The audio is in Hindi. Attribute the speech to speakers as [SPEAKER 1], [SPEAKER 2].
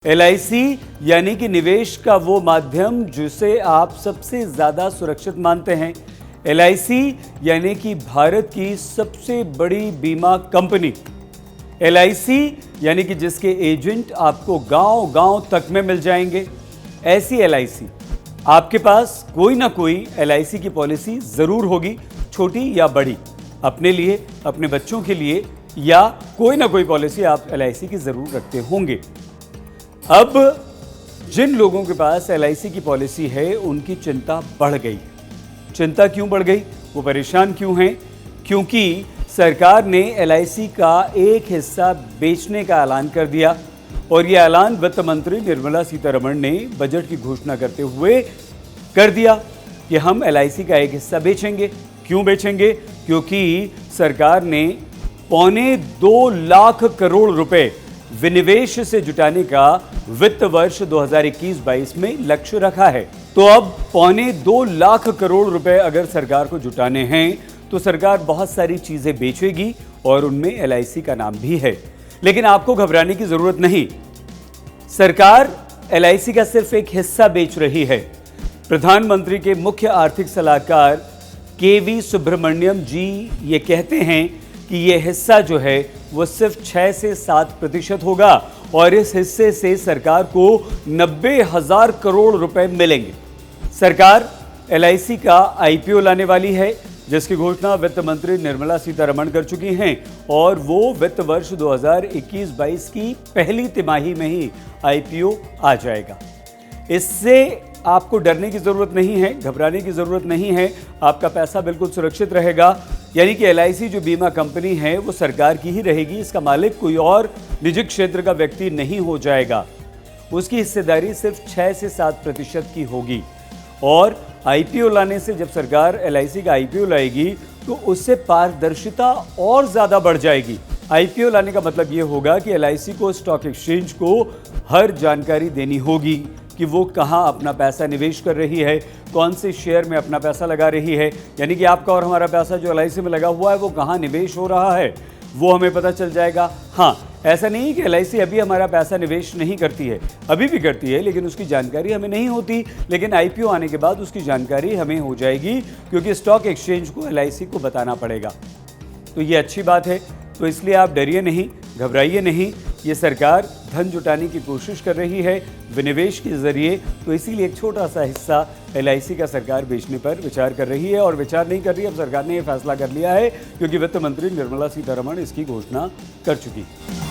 [SPEAKER 1] LIC यानी कि निवेश का वो माध्यम जिसे आप सबसे ज्यादा सुरक्षित मानते हैं। LIC यानी कि भारत की सबसे बड़ी बीमा कंपनी। LIC यानी कि जिसके एजेंट आपको गांव-गांव तक में मिल जाएंगे। ऐसी LIC आपके पास कोई ना कोई LIC की पॉलिसी जरूर होगी, छोटी या बड़ी, अपने लिए, अपने बच्चों के लिए, या कोई ना कोई पॉलिसी आप LIC की जरूर रखते होंगे। अब जिन लोगों के पास LIC की पॉलिसी है उनकी चिंता बढ़ गई। चिंता क्यों बढ़ गई? वो परेशान क्यों हैं? क्योंकि सरकार ने LIC का एक हिस्सा बेचने का ऐलान कर दिया और ये ऐलान वित्त मंत्री निर्मला सीतारमण ने बजट की घोषणा करते हुए कर दिया कि हम LIC का एक हिस्सा बेचेंगे। क्यों बेचेंगे? क्योंकि सरकार ने 2.25 लाख करोड़ रुपए विनिवेश से जुटाने का वित्त वर्ष 2021-22 में लक्ष्य रखा है। तो अब 2.25 लाख करोड़ रुपए अगर सरकार को जुटाने हैं तो सरकार बहुत सारी चीजें बेचेगी और उनमें LIC का नाम भी है। लेकिन आपको घबराने की जरूरत नहीं, सरकार LIC का सिर्फ एक हिस्सा बेच रही है। प्रधानमंत्री के मुख्य आर्थिक सलाहकार KV सुब्रमण्यम जी ये कहते हैं कि ये हिस्सा जो है वो सिर्फ 6 से 7% होगा और इस हिस्से से सरकार को 90,000 करोड़ रुपए मिलेंगे। सरकार LIC का IPO लाने वाली है, जिसकी घोषणा वित्त मंत्री निर्मला सीतारमण कर चुकी हैं और वो वित्त वर्ष 2021-22 की पहली तिमाही में ही IPO आ जाएगा। इससे आपको डरने की जरूरत नहीं है, घबराने की जरूरत नहीं है, आपका पैसा बिल्कुल सुरक्षित रहेगा। यानी कि LIC जो बीमा कंपनी है वो सरकार की ही रहेगी, इसका मालिक कोई और निजी क्षेत्र का व्यक्ति नहीं हो जाएगा। उसकी हिस्सेदारी सिर्फ 6 से 7% की होगी और IPO लाने से, जब सरकार LIC का IPO लाएगी तो उससे पारदर्शिता और ज्यादा बढ़ जाएगी। IPO लाने का मतलब ये होगा कि LIC को स्टॉक एक्सचेंज को हर जानकारी देनी होगी कि वो कहाँ अपना पैसा निवेश कर रही है, कौन से शेयर में अपना पैसा लगा रही है। यानी कि आपका और हमारा पैसा जो LIC में लगा हुआ है वो कहाँ निवेश हो रहा है वो हमें पता चल जाएगा। हाँ, ऐसा नहीं कि LIC अभी हमारा पैसा निवेश नहीं करती है, अभी भी करती है, लेकिन उसकी जानकारी हमें नहीं होती। लेकिन IPO आने के बाद उसकी जानकारी हमें हो जाएगी, क्योंकि स्टॉक एक्सचेंज को LIC को बताना पड़ेगा। तो ये अच्छी बात है। तो इसलिए आप डरिए नहीं, घबराइए नहीं। ये सरकार धन जुटाने की कोशिश कर रही है विनिवेश के जरिए, तो इसीलिए एक छोटा सा हिस्सा LIC का सरकार बेचने पर विचार कर रही है। और विचार नहीं कर रही, अब सरकार ने ये फैसला कर लिया है, क्योंकि वित्त मंत्री निर्मला सीतारमण इसकी घोषणा कर चुकी है।